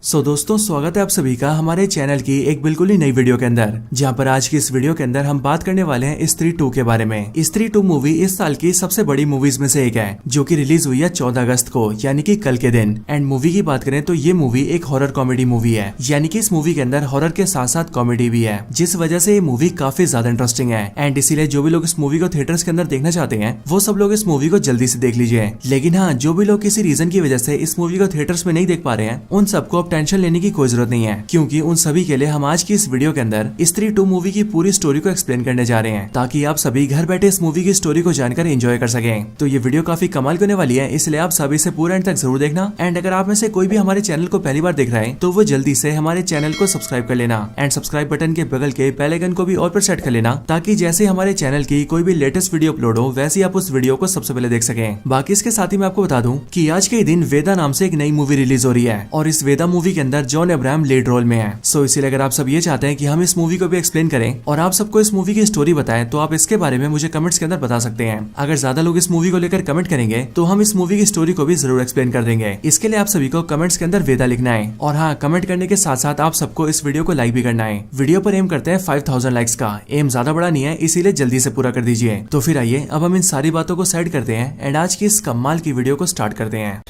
दोस्तों स्वागत है आप सभी का हमारे चैनल की एक बिल्कुल ही नई वीडियो के अंदर, जहां पर आज की इस वीडियो के अंदर हम बात करने वाले हैं स्त्री 2 के बारे में। स्त्री 2 मूवी इस साल की सबसे बड़ी मूवीज में से एक है, जो कि रिलीज हुई है 14 अगस्त को, यानी कि कल के दिन। एंड मूवी की बात करें तो ये मूवी एक हॉरर कॉमेडी मूवी है, यानी कि इस मूवी के अंदर हॉरर के साथ साथ कॉमेडी भी है, जिस वजह से ये मूवी काफी ज्यादा इंटरेस्टिंग है। एंड इसीलिए जो भी लोग इस मूवी को थिएटर्स के अंदर देखना चाहते हैं वो सब लोग इस मूवी को जल्दी से देख लीजिए। लेकिन हाँ, जो भी लोग किसी रीजन की वजह से इस मूवी को थिएटर्स में नहीं देख पा रहे हैं, उन सबको अब टेंशन लेने की कोई जरूरत नहीं है, क्योंकि उन सभी के लिए हम आज की इस वीडियो के अंदर स्त्री 2 मूवी की पूरी स्टोरी को एक्सप्लेन करने जा रहे हैं, ताकि आप सभी घर बैठे इस मूवी की स्टोरी को जानकर एंजॉय कर सकें। तो ये वीडियो काफी कमाल होने वाली है, इसलिए आप सभी से पूरा एंड तक जरूर देखना। एंड अगर आप में से कोई भी हमारे चैनल को पहली बार देख रहा है तो वो जल्दी से हमारे चैनल को सब्सक्राइब कर लेना एंड सब्सक्राइब बटन के बगल के बेल आइकन को भी ऑल पर सेट कर लेना, ताकि जैसे हमारे चैनल की कोई भी लेटेस्ट वीडियो अपलोड हो वैसे आप उस वीडियो को सबसे पहले देख सकें। बाकी इसके साथ ही मैं आपको बता दूं कि आज के दिन वेदा नाम से एक नई मूवी रिलीज हो रही है, और इस वेदा मूवी के अंदर जॉन अब्राहम लीड रोल में है। इसीलिए अगर आप सब ये चाहते हैं कि हम इस मूवी को भी एक्सप्लेन करें और आप सबको इस मूवी की स्टोरी बताएं, तो आप इसके बारे में मुझे कमेंट्स के अंदर बता सकते हैं। अगर ज्यादा लोग इस मूवी को लेकर कमेंट करेंगे तो हम इस मूवी की स्टोरी को भी जरूर एक्सप्लेन कर देंगे। इसके लिए आप सभी को कमेंट्स के अंदर वेदा लिखना है, और हाँ, कमेंट करने के साथ साथ आप सबको इस वीडियो को लाइक भी करना है। वीडियो पर एम करते हैं 5000 लाइक्स का। एम ज्यादा बड़ा नहीं है, इसीलिए जल्दी से पूरा कर दीजिए। तो फिर आइए अब हम इन सारी बातों को साइड करते हैं एंड आज की इस कमाल की वीडियो को स्टार्ट करते हैं।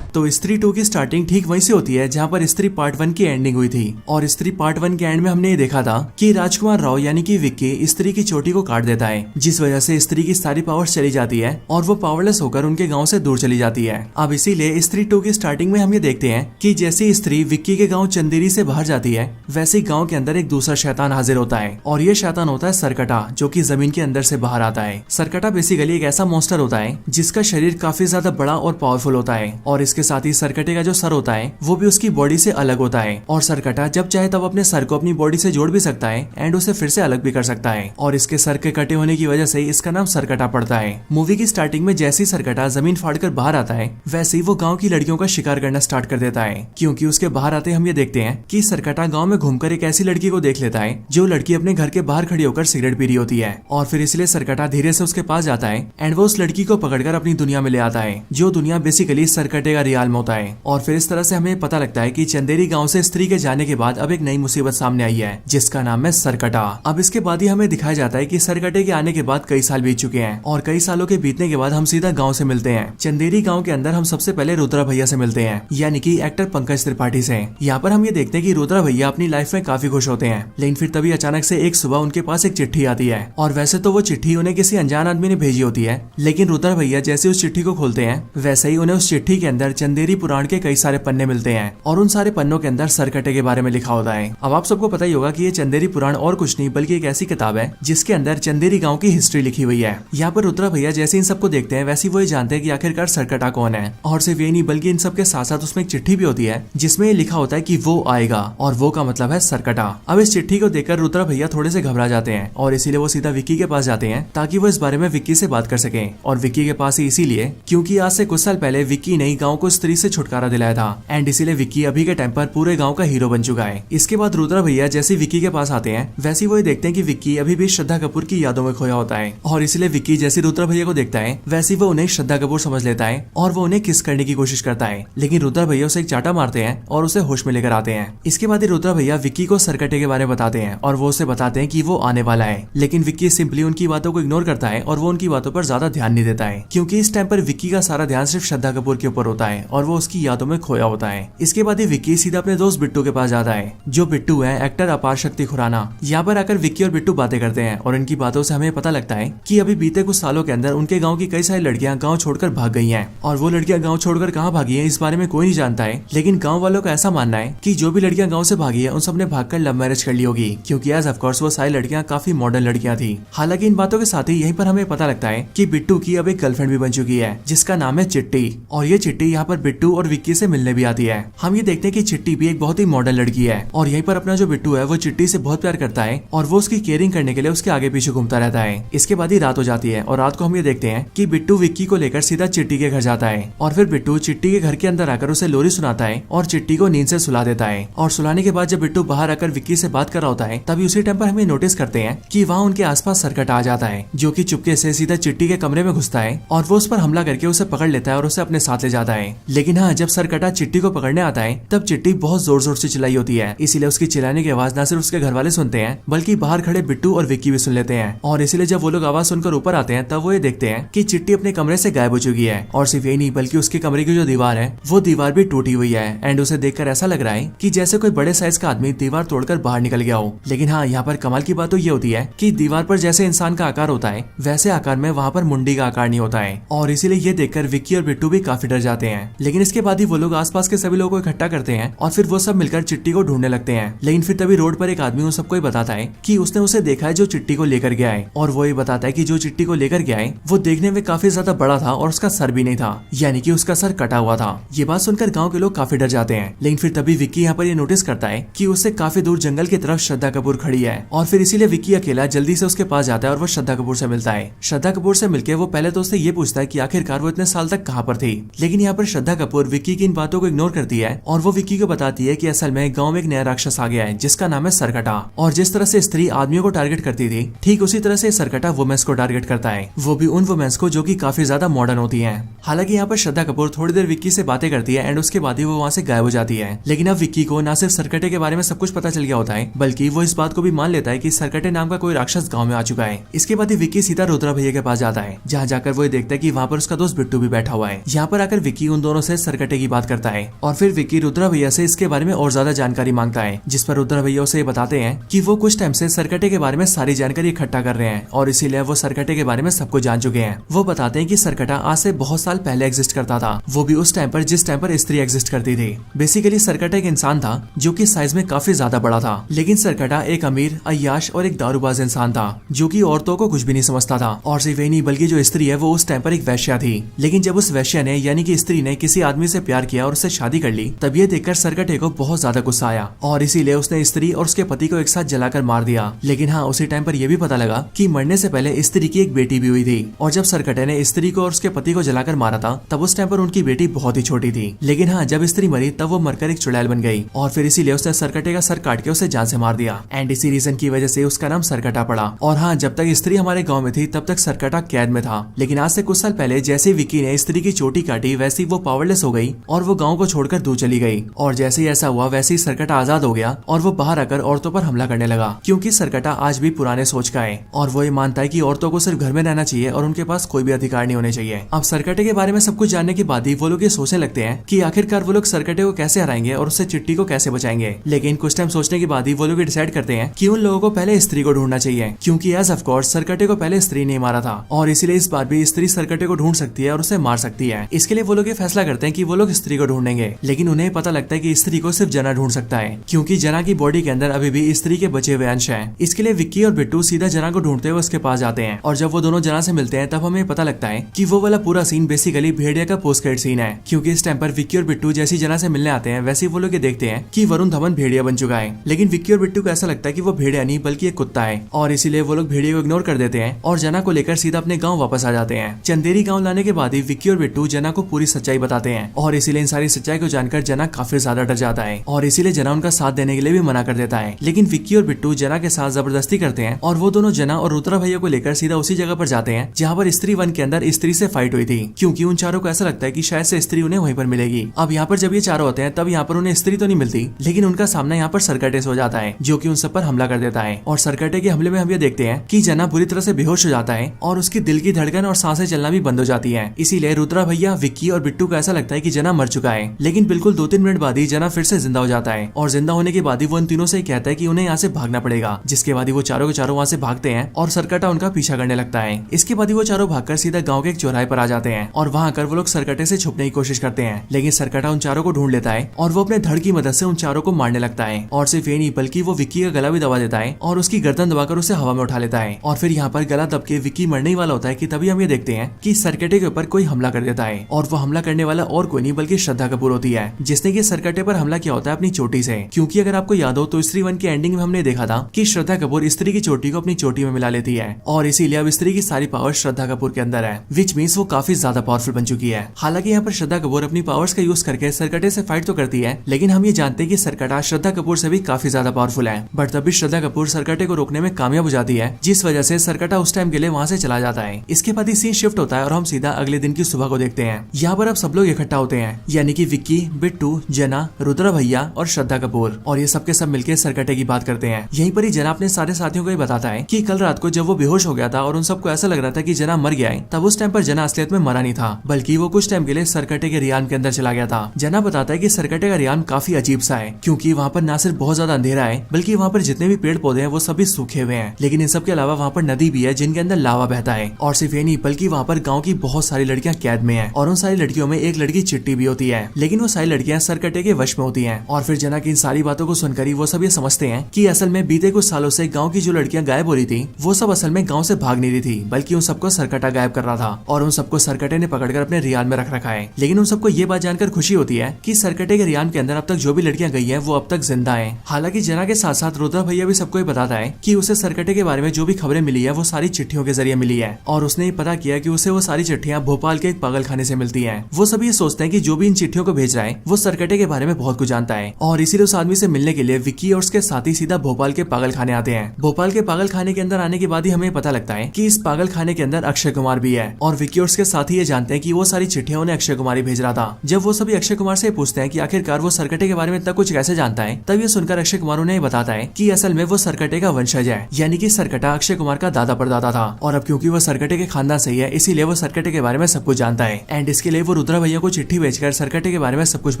तो स्त्री 2 की स्टार्टिंग ठीक वहीं से होती है जहां पर स्त्री पार्ट 1 की एंडिंग हुई थी, और स्त्री पार्ट 1 के एंड में हमने ये देखा था कि राजकुमार राव यानी कि विक्की स्त्री की चोटी को काट देता है, जिस वजह से स्त्री की सारी पावर्स चली जाती है और वो पावरलेस होकर उनके गांव से दूर चली जाती है। अब इसीलिए स्त्री 2 की स्टार्टिंग में हम ये देखते हैं कि जैसे स्त्री विक्की के गाँव चंदेरी से बाहर जाती है, वैसे ही गाँव के अंदर एक दूसरा शैतान हाजिर होता है, और ये शैतान होता है सरकटा, जो की जमीन के अंदर से बाहर आता है। सरकटा बेसिकली एक ऐसा मॉन्स्टर होता है जिसका शरीर काफी ज्यादा बड़ा और पावरफुल होता है, और इसके साथ ही सरकटे का जो सर होता है वो भी उसकी बॉडी से अलग होता है, और सरकटा जब चाहे तब अपने सर को अपनी बॉडी से जोड़ भी सकता है एंड उसे फिर से अलग भी कर सकता है, और इसके सर के कटे होने की वजह से इसका नाम सरकटा पड़ता है। मूवी की स्टार्टिंग में जैसे ही सरकटा जमीन फाड़कर बाहर आता है, वैसे ही वो गांव की लड़कियों का शिकार करना स्टार्ट कर देता है, क्योंकि उसके बाहर आते हम ये देखते हैं कि सरकटा गाँव में घूमकर एक ऐसी लड़की को देख लेता है जो लड़की अपने घर के बाहर खड़ी होकर सिगरेट पी रही होती है, और फिर इसलिए सरकटा धीरे से उसके पास जाता है एंड वो उस लड़की को पकड़कर अपनी दुनिया में ले आता है, जो दुनिया बेसिकली सरकटे का रियाल्म होता है। और फिर इस तरह से हमें पता लगता है कि चंदेरी गांव से स्त्री के जाने के बाद अब एक नई मुसीबत सामने आई है, जिसका नाम है सरकटा। अब इसके बाद ही हमें दिखाया जाता है कि सरकटे के आने के बाद कई साल बीत चुके हैं, और कई सालों के बीतने के बाद हम सीधा गांव से मिलते हैं। चंदेरी गांव के अंदर हम सबसे पहले रुद्रा भैया से मिलते हैं, यानी कि एक्टर पंकज त्रिपाठी से। यहाँ पर हम ये देखते हैं कि रुद्रा भैया अपनी लाइफ में काफी खुश होते हैं, लेकिन फिर तभी अचानक से एक सुबह उनके पास एक चिट्ठी आती है, और वैसे तो वो चिट्ठी उन्हें किसी अनजान आदमी ने भेजी होती है, लेकिन रुद्रा भैया जैसे उस चिट्ठी को खोलते हैं वैसे ही उन्हें उस चिट्ठी के अंदर चंदेरी पुराण के कई सारे पन्ने मिलते हैं, और उन सारे पन्नों के अंदर सरकटे के बारे में लिखा होता है। अब आप सबको पता ही होगा कि ये चंदेरी पुराण और कुछ नहीं बल्कि एक ऐसी किताब है जिसके अंदर चंदेरी गांव की हिस्ट्री लिखी हुई है। यहाँ पर रुद्रा भैया जैसे इन सबको देखते हैं वैसे वो ये जानते हैं कि आखिरकार सरकटा कौन है, और सिर्फ ये नहीं बल्कि इन सब के साथ साथ उसमें एक चिट्ठी भी होती है जिसमें लिखा होता है कि वो आएगा, और वो का मतलब है सरकटा। अब इस चिट्ठी को देखकर रुद्रा भैया थोड़े से घबरा जाते हैं, और इसीलिए वो सीधा विक्की के पास जाते हैं ताकि वो इस बारे में विक्की से बात कर सके। और विक्की के पास ही इसीलिए क्योंकि आज से कुछ साल पहले विक्की ने गाँव को स्त्री से छुटकारा दिलाया था, एंड इसीलिए विक्की अभी के टाइम पर पूरे गांव का हीरो बन चुका है। इसके बाद रुद्रा भैया जैसे विक्की के पास आते हैं वैसे वो देखते हैं कि विक्की अभी भी श्रद्धा कपूर की यादों में खोया होता है, और इसलिए विक्की जैसे रुद्रा भैया को देखता है वैसे वो उन्हें श्रद्धा कपूर समझ लेता है और वो उन्हें किस करने की कोशिश करता है, लेकिन रुद्रा भैया उसे एक चाटा मारते हैं और उसे होश में लेकर आते हैं। इसके बाद रुद्रा भैया विक्की को सरकटे के बारे में बताते हैं, और वो उसे बताते हैं कि वो आने वाला है, लेकिन विक्की सिंपली उनकी बातों को इग्नोर करता है और वो उनकी बातों पर ज्यादा ध्यान नहीं देता है, क्योंकि इस टाइम पर विक्की का सारा ध्यान सिर्फ श्रद्धा कपूर के ऊपर होता है और वो उसकी यादों में खोया होता है। इसके बाद ही विक्की सीधा अपने दोस्त बिट्टू के पास जाता है, जो बिट्टू है एक्टर अपार शक्ति खुराना। यहाँ पर आकर विक्की और बिट्टू बातें करते हैं, और इनकी बातों से हमें पता लगता है कि अभी बीते कुछ सालों के अंदर उनके गांव की कई सारी लड़कियां गांव छोड़कर भाग गई हैं, और वो लड़कियां गांव छोड़कर कहां भागी हैं इस बारे में कोई नहीं जानता है, लेकिन गांव वालों का ऐसा मानना है कि जो भी लड़कियां गांव से भागी है उन सबने भागकर लव मैरिज कर ली होगी, क्योंकि एज ऑफ कोर्स वो सारी लड़कियां काफी मॉडर्न लड़कियां थी। हालांकि इन बातों के साथ ही यहीं पर हमें पता लगता है कि बिट्टू की अब एक गर्लफ्रेंड भी बन चुकी है जिसका नाम है चिट्टी, और ये चिट्टी यहाँ जहाँ पर बिट्टू और विक्की से मिलने भी आती है। हम ये देखते हैं कि चिट्टी भी एक बहुत ही मॉडर्न लड़की है और यहीं पर अपना जो बिट्टू है वो चिट्टी से बहुत प्यार करता है और वो उसकी केयरिंग करने के लिए उसके आगे पीछे घूमता रहता है। इसके बाद ही रात हो जाती है और रात को हम ये देखते हैं कि बिट्टू विक्की को लेकर सीधा चिट्टी के घर जाता है और फिर बिट्टू चिट्टी के घर के अंदर आकर उसे लोरी सुनाता है और चिट्टी को नींद से सुला देता है। और सुलाने के बाद जब बिट्टू बाहर आकर विक्की से बात कर रहा होता है तभी उसी टाइम पर हमें नोटिस करते हैं कि वहाँ उनके आसपास सरकट आ जाता है जो कि चुपके से सीधा चिट्टी के कमरे में घुसता है और वो उस पर हमला करके उसे पकड़ लेता है और उसे अपने साथ ले जाता है। लेकिन हाँ, जब सरकटा चिट्टी को पकड़ने आता है तब चिट्टी बहुत जोर जोर से चिल्लाई होती है, इसीलिए उसकी चिल्लाने की आवाज न सिर्फ उसके घर वाले सुनते हैं बल्कि बाहर खड़े बिट्टू और विक्की भी सुन लेते हैं। और इसीलिए जब वो लोग आवाज सुनकर ऊपर आते हैं तब वो ये देखते हैं कि चिट्टी अपने कमरे से गायब हो चुकी है। और सिर्फ यही नहीं बल्कि उसके कमरे की जो दीवार है वो दीवार भी टूटी हुई है एंड उसे देखकर ऐसा लग रहा है कि जैसे कोई बड़े साइज का आदमी दीवार तोड़कर बाहर निकल गया हो। लेकिन हाँ, यहाँ पर कमाल की बात तो ये होती है कि दीवार पर जैसे इंसान का आकार होता है वैसे आकार में वहाँ पर मुंडी का आकार नहीं होता है और इसीलिए ये देखकर विक्की और बिट्टू भी काफी डर जाते हैं। लेकिन इसके बाद ही वो लोग आसपास के सभी लोगों को इकट्ठा करते हैं और फिर वो सब मिलकर चिट्टी को ढूंढने लगते हैं। लेकिन फिर तभी रोड पर एक आदमी उन सबको बताता है कि उसने उसे देखा है जो चिट्टी को लेकर गया है और वो ये बताता है कि जो चिट्टी को लेकर गया है वो देखने में काफी ज्यादा बड़ा था और उसका सर भी नहीं था, यानी कि उसका सर कटा हुआ था। ये बात सुनकर गांव के लोग काफी डर जाते हैं। लेकिन फिर तभी विक्की यहाँ पर ये नोटिस करता है कि उससे काफी दूर जंगल की तरफ श्रद्धा कपूर खड़ी है और फिर इसीलिए विक्की अकेला जल्दी से उसके पास जाता है और वो श्रद्धा कपूर से मिलता है। श्रद्धा कपूर से मिलकर वो पहले तो उससे ये पूछता है कि आखिरकार वो इतने साल तक कहाँ पर थी। लेकिन यहाँ पर श्रद्धा कपूर विक्की की इन बातों को इग्नोर करती है और वो विक्की को बताती है कि असल में गांव में एक नया राक्षस आ गया है जिसका नाम है सरकटा और जिस तरह से स्त्री आदमियों को टारगेट करती थी ठीक उसी तरह से सरकटा वुमेन्स को टारगेट करता है, वो भी उन वुमेन्स को जो कि काफी ज्यादा मॉडर्न होती हैं। हालांकि यहाँ पर श्रद्धा कपूर थोड़ी देर विक्की से बातें करती है एंड उसके बाद ही वो वहाँ से गायब हो जाती है। लेकिन अब विक्की को न सिर्फ सरकटे के बारे में सब कुछ पता चल गया होता है बल्कि वो इस बात को भी मान लेता है कि सरकटे नाम का कोई राक्षस गाँव में आ चुका है। इसके बाद ही विक्की सीधा रुद्रा भैया के पास जाता है जहाँ जाकर वो देखता है कि वहाँ पर उसका दोस्त बिट्टू भी बैठा हुआ है। यहाँ पर आकर विक्की उन दोनों से सरकटे की बात करता है और फिर विक्की रुद्रा भैया से इसके बारे में और ज्यादा जानकारी मांगता है, जिस पर रुद्रा भैया उसे बताते हैं कि वो कुछ टाइम से सरकटे के बारे में सारी जानकारी इकट्ठा कर रहे हैं और इसीलिए वो सरकटे के बारे में सब कुछ जान चुके हैं। वो बताते हैं कि सरकटा आज से बहुत साल पहले एग्जिस्ट करता था, वो भी उस टाइम पर जिस टाइम पर स्त्री एग्जिस्ट करती थी। बेसिकली सरकटा एक इंसान था जो कि साइज में काफी ज्यादा बड़ा था, लेकिन सरकटा एक अमीर, अय्याश और एक दारूबाज इंसान था जो कि औरतों को कुछ भी नहीं समझता था। और सिर्फ वही नहीं बल्कि जो स्त्री है वो उस टाइम पर एक वैश्या थी। लेकिन जब उस वैश्या ने यानी कि स्त्री ने किसी आदमी से प्यार किया और उससे शादी कर ली तब ये देखकर सरकटे को बहुत ज्यादा गुस्सा आया और इसीलिए उसने स्त्री और उसके पति को एक साथ जलाकर मार दिया। लेकिन हाँ, उसी टाइम पर यह भी पता लगा कि मरने से पहले स्त्री की एक बेटी भी हुई थी और जब सरकटे ने स्त्री को और उसके पति को जलाकर मारा था तब उस टाइम पर उनकी बेटी बहुत ही छोटी थी। लेकिन हाँ, जब स्त्री मरी तब वो मरकर एक चुड़ैल बन गई और फिर इसीलिए उसने सरकटे का सर काट के उसे जान से मार दिया एंड इसी रीजन की वजह से उसका नाम सरकटा पड़ा। और हाँ, जब तक स्त्री हमारे गाँव में थी तब तक सरकटा कैद में था। लेकिन आज से कुछ साल पहले जैसे विक्की ने स्त्री की चोटी काटी वैसी वो पावरलेस हो गई और वो गाँव को छोड़कर दूर चली गई। और जैसे ही ऐसा हुआ वैसे ही सरकटा आजाद हो गया और वो बाहर आकर औरतों पर हमला करने लगा, क्योंकि सरकटा आज भी पुराने सोच का है और वो ये मानता है कि औरतों को सिर्फ घर में रहना चाहिए और उनके पास कोई भी अधिकार नहीं होने चाहिए। अब सरकटे के बारे में सब कुछ जानने के बाद ही वो लोग ये सोचने लगते हैं कि आखिरकार वो लोग सरकटे को कैसे हराएंगे और उससे चिट्टी को कैसे बचाएंगे। लेकिन कुछ टाइम सोचने के बाद ही वो लोग डिसाइड करते हैं कि उन लोगों को पहले स्त्री को ढूंढना चाहिए, क्योंकि एज ऑफ कोर्स सरकटे को पहले स्त्री ने मारा था और इसीलिए इस बार भी स्त्री सरकटे को ढूंढ सकती है और उसे मार सकती है। इसके लिए वो लोग ये फैसला करते हैं कि वो लोग स्त्री को ढूंढेंगे। लेकिन उन्हें पता लगता है कि स्त्री को सिर्फ जना ढूंढ सकता है, क्योंकि जना की बॉडी के अंदर अभी भी स्त्री के बचे हुए अंश हैं। इसके लिए विक्की और बिट्टू सीधा जना को ढूंढते हुए उसके पास जाते हैं और जब वो दोनों जना से मिलते हैं तब हमें पता लगता है कि वो वाला पूरा सीन बेसिकली भेड़िया का पोस्ट क्रेडिट सीन है, क्योंकि इस टाइम पर विक्की और बिट्टू जैसी जना से मिलने आते हैं वैसे वो लोग ये देखते हैं कि वरुण धवन भेड़िया बन चुका है। लेकिन विक्की और बिट्टू को ऐसा लगता है कि वो भेड़िया नहीं बल्कि एक कुत्ता है और इसीलिए वो लोग भेड़िया को इग्नोर कर देते हैं और जना को लेकर सीधा अपने गाँव वापस आ जाते हैं। चंदेरी गाँव लाने के बाद ही विक्की और बिट्टू जना को पूरी सच्चाई बताते हैं और इसीलिए इन सारी सच्चाई को जानकर जना काफी ज्यादा डर जाता है और इसीलिए जना उनका साथ देने के लिए भी मना कर देता है। लेकिन विक्की और बिट्टू जना के साथ जबरदस्ती करते हैं और वो दोनों जना और रुद्रा भैया को लेकर सीधा उसी जगह पर जाते हैं जहाँ पर स्त्री वन के अंदर स्त्री से फाइट हुई थी, क्योंकि उन चारों को ऐसा लगता है कि शायद से स्त्री उन्हें वहीं पर मिलेगी। अब यहाँ पर जब ये चारों होते हैं तब यहाँ पर उन्हें स्त्री तो नहीं मिलती, लेकिन उनका सामना यहाँ पर सरकटे से हो जाता है जो कि उन सब पर हमला कर देता है। और सरकटे के हमले में हम ये देखते हैं कि जना बुरी तरह से बेहोश हो जाता है और उसकी दिल की धड़कन और सांसें चलना भी बंद हो जाती है। इसीलिए रुद्रा भैया, विक्की और बिट्टू को ऐसा लगता है कि जना मर चुका है। लेकिन बिल्कुल 2-3 मिनट बाद ही जना फिर से जिंदा हो जाता है और जिंदा होने के बाद ही वो इन तीनों से कहता है कि उन्हें यहाँ से भागना पड़ेगा, जिसके बाद ही वो चारों के चारों वहाँ से भागते हैं और सरकटा उनका पीछा करने लगता है। इसके बाद ही वो चारों भागकर सीधा गाँव के एक चौराहे पर आ जाते हैं और वहाँ आकर वो लोग सरकटे से छुपने की कोशिश करते हैं। लेकिन सरकटा उन चारों को ढूंढ लेता है और वो अपने धड़ की मदद से उन चारों को मारने लगता है। और सिर्फ ये नहीं बल्कि वो विक्की का गला भी दबा देता है और उसकी गर्दन दबाकर उसे हवा में उठा लेता है। और फिर यहाँ पर गला दब के विक्की मरने ही वाला होता है कि तभी हम ये देखते हैं कि सरकटे के ऊपर कोई हमला कर देता है और वो हमला करने करने वाला और कोई नहीं बल्कि श्रद्धा कपूर होती है, जिसने कि सरकटे पर हमला किया होता है अपनी चोटी से। क्योंकि अगर आपको याद हो तो स्त्री 1 की एंडिंग में हमने देखा था कि श्रद्धा कपूर स्त्री की चोटी को अपनी चोटी में मिला लेती है और इसीलिए अब स्त्री की सारी पावर श्रद्धा कपूर के अंदर है, विच मीन्स वो काफी ज्यादा पावरफुल बन चुकी है। हालांकि यहाँ पर श्रद्धा कपूर अपनी पावर्स का यूज करके सरकटे से फाइट तो करती है, लेकिन हम ये जानते हैं कि सरकटा श्रद्धा कपूर से भी काफी ज्यादा पावरफुल है। बट तभी श्रद्धा कपूर सरकटे को रोकने में कामयाब हो जाती है, जिस वजह से सरकटा उस टाइम के लिए वहाँ से चला जाता है। इसके बाद ही सीन शिफ्ट होता है और हम सीधा अगले दिन की सुबह को देखते हैं। यहाँ पर अब सब लोग इकट्ठा होते हैं, यानी कि विक्की, बिट्टू, जना, रुद्रा भैया और श्रद्धा कपूर, और ये सबके सब मिलकर सरकटे की बात करते हैं। यहीं पर ही जना अपने सारे साथियों को ये बताता है कि कल रात को जब वो बेहोश हो गया था और उन सबको ऐसा लग रहा था कि जना मर गया है, तब उस टाइम पर जना असलियत में मरा नहीं था, बल्कि वो कुछ टाइम के लिए सरकटे के रियान के अंदर चला गया था। जना बताता है कि सरकटे का रियान काफी अजीब सा है, क्योंकि वहाँ पर न सिर्फ बहुत ज्यादा अंधेरा है, बल्कि वहाँ पर जितने भी पेड़ पौधे हैं वो सभी सूखे हुए हैं। लेकिन इन सब के अलावा वहाँ पर नदी भी है जिनके अंदर लावा बहता है, और सिर्फ ये नहीं बल्कि वहाँ पर गाँव की बहुत सारी लड़कियां कैद में है, और उन सारी लड़कियों में एक लड़की चिट्टी भी होती है। लेकिन वो सारी लड़कियां सरकटे के वश में होती हैं। और फिर जना की इन सारी बातों को सुनकर ही वो सब ये समझते हैं कि असल में बीते कुछ सालों से गांव की जो लड़कियां गायब हो रही थी, वो सब असल में गांव से भाग नहीं रही थी, बल्कि उन सबको सरकटा गायब कर रहा था, और उन सबको सरकटे ने पकड़कर अपने रियान में रख रखा है। लेकिन उन सबको ये बात जानकर खुशी होती है कि सरकटे के रियान के अंदर अब तक जो भी लड़कियां गई है वो अब तक जिंदा है। हालांकि जना के साथ साथ रुद्रा भैया भी सबको बताता है कि उसे सरकटे के बारे में जो भी खबरें मिली है वो सारी चिट्ठियों के जरिए मिली है, और उसने ये पता किया कि उसे वो सारी चिट्ठियां भोपाल के एक पागल खाने से मिलती है। वो सभी ये सोचते हैं कि जो भी इन चिट्ठियों को भेज रहा है वो सरकटे के बारे में बहुत कुछ जानता है, और इसीलिए उस आदमी से मिलने के लिए विक्की और उसके साथी सीधा भोपाल के पागल खाने आते हैं। भोपाल के पागल खाने के अंदर आने के बाद ही हमें पता लगता है कि इस पागल खाने के अंदर अक्षय कुमार भी है, और विक्की और उसके साथी ये जानते हैं कि वो सारी चिट्ठियां उन्हें अक्षय कुमार ही भेज रहा था। जब वो सभी अक्षय कुमार से पूछते हैं कि आखिरकार वो सरकटे के बारे में इतना कुछ कैसे जानता है, तब ये सुनकर अक्षय कुमार उन्हें बताता है कि असल में वो सरकटे का वंशज है, यानी कि सरकटा अक्षय कुमार का दादा परदादा था, और अब क्योंकि वो सरकटे के खानदान से ही है इसीलिए वो सरकटे के बारे में सब कुछ जानता है। एंड इसके लिए वो रुद्रा भैया को चिट्ठी भेजकर सरकटे के बारे में सब कुछ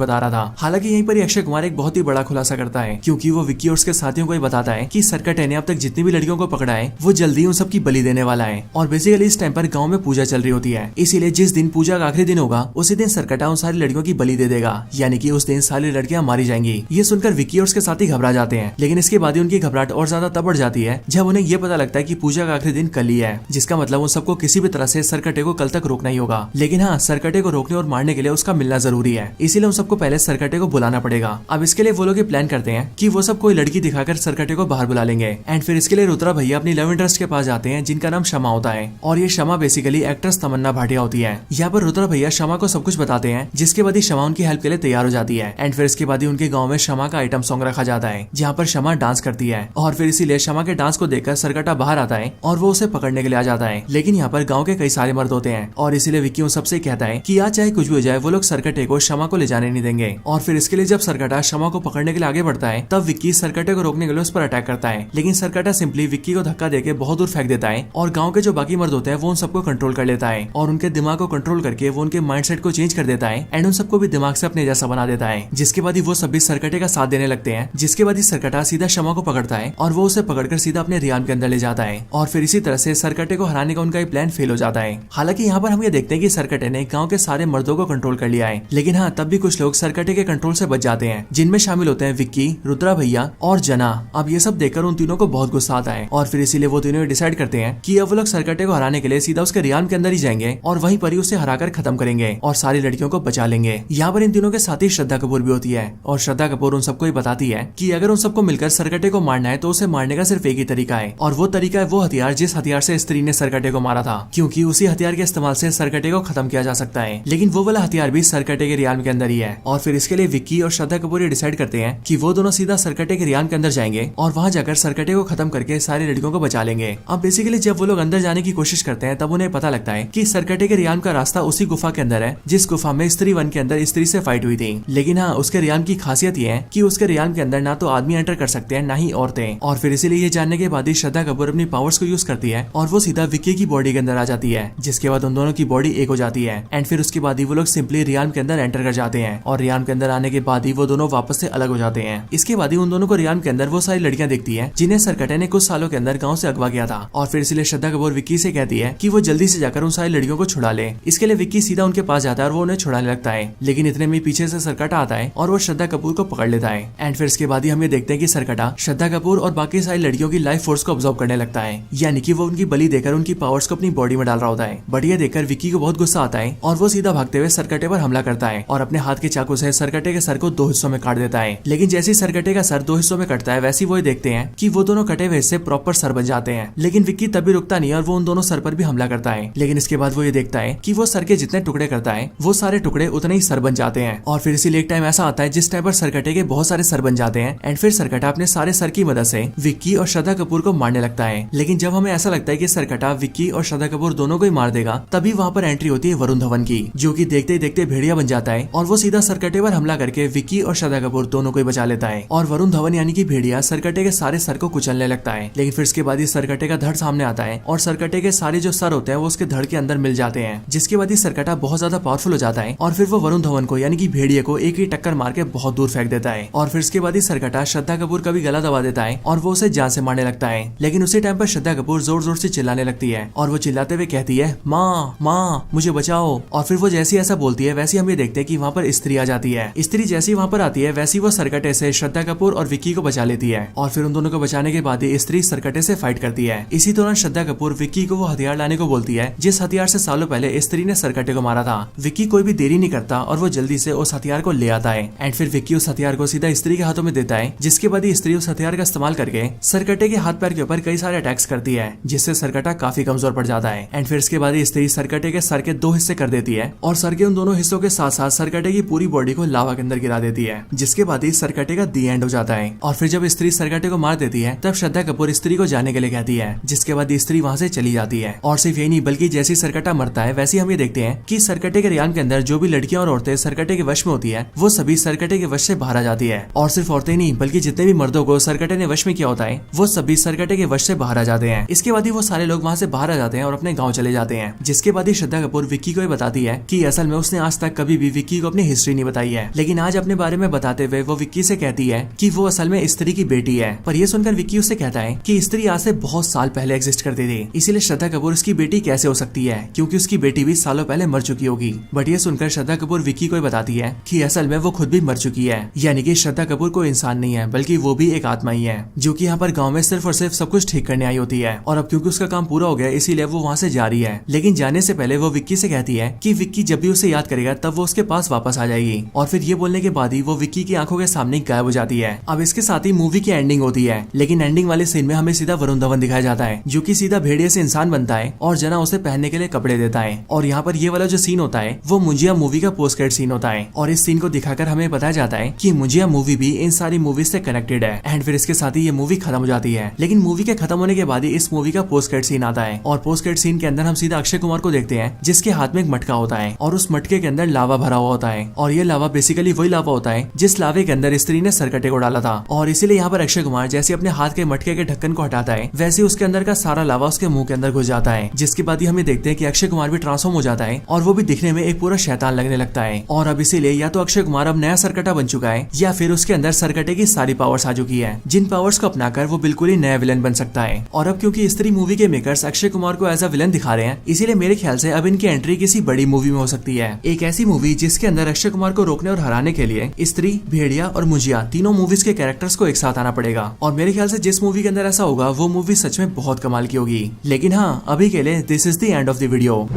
बता रहा था। हालांकि यहीं पर अक्षय कुमार एक बहुत ही बड़ा खुलासा करता है, क्योंकि वो विक्की और उसके साथियों को बताता है कि सरकटे ने अब तक जितनी भी लड़कियों को पकड़ा है वो जल्दी उन सबकी बलि देने वाला है। और बेसिकली इस टाइम पर गांव में पूजा चल रही होती है, इसीलिए जिस दिन पूजा का आखिरी दिन होगा उसी दिन सरकटा उन सारी लड़कियों की बलि दे देगा, यानी कि उस दिन सारी लड़कियां मारी जाएंगी। ये सुनकर विक्की और उसके साथी घबरा जाते हैं, लेकिन इसके बाद ही उनकी घबराहट और ज्यादा तब बढ़ जाती है जब उन्हें ये पता लगता है कि पूजा का आखिरी दिन कल ही है, जिसका मतलब उन सबको किसी भी तरह से सरकटे को कल तक रोकना ही होगा। लेकिन हाँ, सरकटे को रोकने और मारने के लिए उसका मिलना जरूरी है, इसीलिए उन सबको पहले सरकटे को बुलाना पड़ेगा। अब इसके लिए वो लोग प्लान करते हैं कि वो सब कोई लड़की दिखाकर सरकटे को बाहर बुला लेंगे। एंड फिर इसके लिए रुद्रा भैया अपनी लव इंटरेस्ट के पास जाते हैं, जिनका नाम शमा होता है, और ये शमा बेसिकली एक्ट्रेस तमन्ना भाटिया होती है। यहाँ पर रुद्रा भैया शमा को सब कुछ बताते हैं, जिसके बाद ही शमा उनकी हेल्प के लिए तैयार हो जाती है। एंड फिर इसके बाद ही उनके गाँव में शमा का आइटम सॉन्ग रखा जाता है, जहाँ पर शमा डांस करती है, और फिर इसीलिए शमा के डांस को देखकर सरकटा बाहर आता है और वो उसे पकड़ने के लिए आ जाता है। लेकिन यहाँ पर गाँव के कई सारे मर्द होते हैं, और इसीलिए विक्की उन सबसे कहता है कि आज चाहे कुछ भी हो जाए वो लोग सरकटे को शमा को ले जाने नहीं देंगे। और फिर इसके लिए जब सरकटा शमा को पकड़ने के लिए आगे बढ़ता है, तब विक्की सरकटे को रोकने के लिए उस पर अटैक करता है, लेकिन सरकटा सिंपली विक्की को धक्का देके बहुत दूर फेंक देता है, और गांव के जो बाकी मर्द होते हैं वो उन सबको कंट्रोल कर लेता है, और उनके दिमाग को कंट्रोल करके वो उनके माइंडसेट को चेंज कर देता है, एंड उन सबको भी दिमाग से अपने जैसा बना देता है। जिसके बाद ही वो सभी सरकटे का साथ देने लगते हैं, जिसके बाद ही सरकटा सीधा शमा को पकड़ता है और वो उसे पकड़कर सीधा अपने रियान के अंदर ले जाता है, और फिर इसी तरह से सरकटे को हराने का उनका ये प्लान फेल हो जाता है। हालांकि यहाँ पर हम ये देखते हैं कि सरकटे ने गाँव के सारे मर्दों को कंट्रोल कर लिया है, लेकिन हाँ, तब भी कुछ लोग सरकटे के कंट्रोल से बच जाते हैं, जिनमें शामिल होते हैं विक्की, रुद्रा भैया और जना। अब ये सब देखकर उन तीनों को बहुत गुस्सा आता है, और फिर इसीलिए वो तीनों डिसाइड करते हैं कि अब वो लोग सरकटे को हराने के लिए सीधा उसके रियान के अंदर ही जाएंगे, और वहीं पर ही उसे हराकर खत्म करेंगे और सारी लड़कियों को बचा लेंगे। यहाँ पर इन तीनों के साथ ही श्रद्धा कपूर भी होती है, और श्रद्धा कपूर उन सबको बताती है कि अगर उन सबको मिलकर सरकटे को मारना है तो उसे मारने का सिर्फ एक ही तरीका है, और वो तरीका है वो हथियार जिस हथियार से स्त्री ने सरकटे को मारा था, क्योंकि उसी हथियार के इस्तेमाल से सरकटे को खत्म किया जा सकता है। लेकिन वो वाला हथियार भी सरकटे के रियान के अंदर ही है, और फिर इसके लिए विक्की और श्रद्धा कपूर ये डिसाइड करते हैं कि वो दोनों सीधा सरकटे के रियान के अंदर जाएंगे और वहां जाकर सरकटे को खत्म करके सारी लड़कियों को बचा लेंगे। अब बेसिकली जब वो लोग अंदर जाने की कोशिश करते हैं, तब उन्हें पता लगता है कि सरकटे के रियान का रास्ता उसी गुफा के अंदर है जिस गुफा में स्त्री 1 के अंदर स्त्री से फाइट हुई थी। लेकिन हाँ, उसके रियान की खासियत ये है कि उसके रियान के अंदर ना तो आदमी एंटर कर सकते हैं ना ही औरतें। और फिर इसीलिए ये जानने के बाद ही श्रद्धा कपूर अपनी पावर्स को यूज करती है और वो सीधा विक्की की बॉडी के अंदर आ जाती है, जिसके बाद उन दोनों की बॉडी एक हो जाती है। एंड फिर उसके बाद ही वो लोग सिंपली रियान के अंदर एंटर कर जाते हैं, और रियान के अंदर आने के बाद ही वो दोनों वापस से अलग हो जाते हैं। इसके बाद ही उन दोनों को रियान के अंदर वो सारी लड़कियां दिखती है जिन्हें सरकटे ने कुछ सालों के अंदर गाँव से अगवा किया था, और फिर इसलिए श्रद्धा कपूर विक्की से कहती है कि वो जल्दी से जाकर उन सारी लड़कियों को छुड़ा ले। इसके लिए विक्की सीधा उनके पास जाता है और वो उन्हें छुड़ाने लगता है, लेकिन इतने में पीछे से सरकटा आता है और वो श्रद्धा कपूर को पकड़ लेता है। एंड फिर इसके बाद ही हम ये देखते हैं कि सरकटा श्रद्धा कपूर और बाकी सारी लड़कियों की लाइफ फोर्स को ऑब्जर्व करने लगता है, यानी कि वो उनकी बलि देकर उनकी पावर्स को अपनी बॉडी में डाल रहा होता है। बट ये देखकर विक्की को बहुत गुस्सा आता है और वो सीधा भागते हुए सरकटे पर हमला करता है और अपने हाथ के चाकू से सरकटे के सर को 2 हिस्सों में काट देता है। लेकिन जैसे ही सरकटे का सर 2 हिस्सों में कटता है वैसे वो देखते हैं कि वो दोनों कटे हुए हिस्से प्रॉपर सर बन जाते हैं। लेकिन विक्की तभी रुकता नहीं और वो उन दोनों सर पर भी हमला करता है। लेकिन इसके बाद वो ये देखता है कि वो सर के जितने टुकड़े करता है वो सारे टुकड़े उतने ही सर बन जाते हैं। और फिर इसीलिए एक टाइम ऐसा आता है जिस टाइम पर सरकटे के बहुत सारे सर बन जाते हैं एंड फिर सरकटा अपने सारे सर की मदद से विक्की और श्रद्धा कपूर को मारने लगता है। लेकिन जब हमें ऐसा लगता है कि सरकटा विक्की और श्रद्धा कपूर दोनों को ही मार देगा तभी वहाँ पर एंट्री होती है वरुण धवन की, जो कि देखते ही देखते भेड़िया बन जाता है और वो सीधा सरकटे पर हमला करके विक्की और श्रद्धा कपूर दोनों को ही बचा लेता है। और वरुण धवन यानी कि भेड़िया सरकटे के सारे सर को कुचलने लगता है। लेकिन फिर इसके बाद ही सरकटे का धड़ सामने आता है और सरकटे के सारे जो सर होते हैं वो उसके धड़ के अंदर मिल जाते हैं, जिसके बाद ही सरकटा बहुत ज्यादा पावरफुल हो जाता है और फिर वो वरुण धवन को यानी कि भेड़िया को एक ही टक्कर मार के बहुत दूर फेंक देता है। और फिर इसके बाद ही सरकटा श्रद्धा कपूर का भी गला दबा देता है और वो उसे जान से मारने लगता है। लेकिन उसी टाइम पर श्रद्धा कपूर जोर जोर से चिल्लाने लगती है और वो चिल्लाते हुए कहती है माँ माँ मुझे बचाओ। और फिर वो जैसी ऐसा बोलती है वैसे हम ये देखते हैं कि वहाँ पर स्त्री आ जाती है। स्त्री जैसी वहाँ पर आती है वैसी वो सरकटे से श्रद्धा कपूर और विक्की को बचा लेती है और फिर उन दोनों को बचाने के बाद ही स्त्री सरकटे से फाइट करती है। इसी दौरान श्रद्धा कपूर विक्की को वो हथियार लाने को बोलती है जिस हथियार से सालों पहले स्त्री ने सरकटे को मारा था। विक्की कोई भी देरी नहीं करता और वो जल्दी से उस हथियार को ले आता है एंड फिर विक्की उस हथियार को सीधा स्त्री के हाथों में देता है, जिसके बाद ही स्त्री उस हथियार का इस्तेमाल करके सरकटे के हाथ पैर के ऊपर कई सारे अटैक्स करती है जिससे सरकटा काफी कमजोर पड़ जाता है। एंड फिर इसके बाद ही स्त्री सरकटे के सर के 2 हिस्से कर देती है और सर के उन दोनों हिस्सों के साथ साथ सरकटे की पूरी बॉडी को लावा के अंदर गिरा देती है, जिसके बाद ही सरकटे का दी एंड हो जाता है। और फिर जब स्त्री सरकटे को मार देती है तब श्रद्धा कपूर स्त्री को जाने के लिए कहती है, जिसके बाद स्त्री वहाँ से चली जाती है। और सिर्फ यही नहीं बल्कि जैसे सरकटा मरता है वैसे हम ये देखते हैं कि सरकटे के रियान के अंदर जो भी लड़कियां और औरतें सरकटे के वश में होती है वो सभी सरकटे के वश से बाहर आ जाती है। और सिर्फ औरतें नहीं बल्कि जितने भी मर्दों को सरकटे ने वश में किया होता है वो सभी सरकटे के वश से बाहर आ जाते हैं। इसके बाद ही वो सारे लोग वहाँ से बाहर आ जाते हैं और अपने गाँव चले जाते हैं। जिसके बाद ही श्रद्धा कपूर विक्की को बताती है कि असल में उसने आज तक कभी भी विक्की को अपनी हिस्ट्री नहीं बताई है, लेकिन आज अपने बारे में बताते हुए वो विक्की से कहती है कि वो असल में स्त्री की बेटी है। पर ये सुनकर विक्की उससे कहता है कि स्त्री आज से बहुत साल पहले एग्जिस्ट करती थी, इसीलिए श्रद्धा कपूर उसकी बेटी कैसे हो सकती है क्योंकि उसकी बेटी भी सालों पहले मर चुकी होगी। बट ये सुनकर श्रद्धा कपूर विक्की को बताती है कि असल में वो खुद भी मर चुकी है, यानी कि श्रद्धा कपूर कोई इंसान नहीं है बल्कि वो भी एक आत्मा ही है जो कि यहाँ पर गाँव में सिर्फ और सिर्फ सब कुछ ठीक करने आई होती है। और अब क्योंकि उसका काम पूरा हो गया इसीलिए वो वहाँ से जा रही है। लेकिन जाने से पहले वो विक्की से कहती है कि विक्की जब भी उसे याद करेगा तब वो उसके पास वापस आ जाएगी। और फिर ये बोलने के बाद ही वो विक्की की आंखों के सामने गायब हो जाती है। अब इसके साथ ही मूवी की एंडिंग होती है, लेकिन एंडिंग वाले सीन में हमें सीधा वरुण धवन दिखाया जाता है जो कि सीधा भेड़िए से इंसान बनता है और जना उसे पहनने के लिए कपड़े देता है। और यहाँ पर ये वाला जो सीन होता है वो मुंजिया मूवी का पोस्ट क्रेडिट सीन होता है और इस सीन को दिखाकर हमें बताया जाता है कि मुंजिया मूवी भी इन सारी मूवीज से कनेक्टेड है। एंड फिर इसके साथ ही ये मूवी खत्म हो जाती है। लेकिन मूवी के खत्म होने के बाद ही इस मूवी का पोस्ट क्रेडिट सीन आता है और पोस्ट क्रेडिट सीन के अंदर हम सीधा अक्षय कुमार को देखते हैं जिसके हाथ में एक मटका होता है और उस मटके के अंदर लावा भरा हुआ होता है। और ये लावा बेसिकली वही लावा होता है जिस लावे के अंदर स्त्री ने सरकटे को डाला था। और इसीलिए यहाँ पर अक्षय कुमार जैसे अपने हाथ के मटके के ढक्कन को हटाता है वैसे उसके अंदर का सारा लावा उसके मुंह के अंदर घुस जाता है, जिसके बाद ही हमें देखते हैं कि अक्षय कुमार भी ट्रांसफॉर्म हो जाता है और वो भी दिखने में एक पूरा शैतान लगने लगता है। और अब इसीलिए या तो अक्षय कुमार अब नया सरकटा बन चुका है या फिर उसके अंदर सरकटे की सारी पावर्स आ चुकी है, जिन पावर्स को अपनाकर वो बिल्कुल ही नया विलन बन सकता है। और अब क्योंकि स्त्री मूवी के मेकर्स अक्षय कुमार को एज अ विलन दिखा रहे हैं इसीलिए मेरे ख्याल से अब इनकी एंट्री किसी बड़ी मूवी में हो सकती है। एक ऐसी मूवी जिसके अंदर अक्षय कुमार को रोकने और हराने के लिए स्त्री, भेड़िया और मुंजिया तीनों मूवीज के कैरेक्टर्स को एक साथ आना पड़ेगा। और मेरे ख्याल से जिस मूवी के अंदर ऐसा होगा वो मूवी सच में बहुत कमाल की होगी। लेकिन हाँ, अभी के लिए this is the end of the video.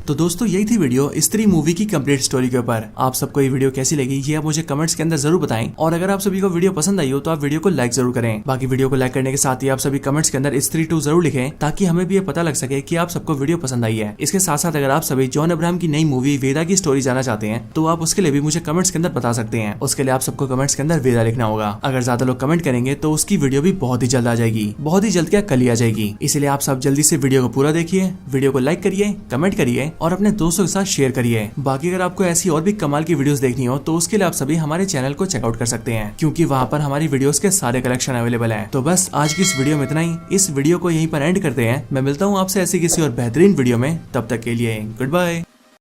तो दोस्तों यही थी वीडियो स्त्री मूवी की कंप्लीट स्टोरी के ऊपर। आप सबको ये वीडियो कैसी लगी ये आप मुझे कमेंट्स के अंदर जरूर बताएं। और अगर आप सभी को वीडियो पसंद आई हो तो आप वीडियो को लाइक जरूर करें। बाकी वीडियो को लाइक करने के साथ ही आप सभी कमेंट्स के अंदर स्त्री 2 जरूर लिखें ताकि हमें भी ये पता लग सके कि आप सबको वीडियो पसंद आई है। इसके साथ साथ अगर आप सभी जॉन अब्राहम की नई मूवी वेदा की स्टोरी जानना चाहते हैं तो आप उसके लिए भी मुझे कमेंट्स के अंदर बता सकते हैं। उसके लिए आप सबको कमेंट्स के अंदर वेदा लिखना होगा। अगर ज्यादा लोग कमेंट करेंगे तो उसकी वीडियो भी बहुत ही जल्द आ जाएगी, बहुत ही जल्द क्या कल ही आ जाएगी। इसलिए आप सब जल्दी से वीडियो को पूरा देखिए, वीडियो को लाइक करिए, कमेंट करिए और अपने दोस्तों के साथ शेयर करिए। बाकी अगर आपको ऐसी और भी कमाल की वीडियोस देखनी हो तो उसके लिए आप सभी हमारे चैनल को चेकआउट कर सकते हैं क्योंकि वहाँ पर हमारी वीडियोस के सारे कलेक्शन अवेलेबल हैं। तो बस आज की इस वीडियो में इतना ही। इस वीडियो को यहीं पर एंड करते हैं। मैं मिलता हूँ आपसे ऐसी किसी और बेहतरीन वीडियो में। तब तक के लिए गुड बाय।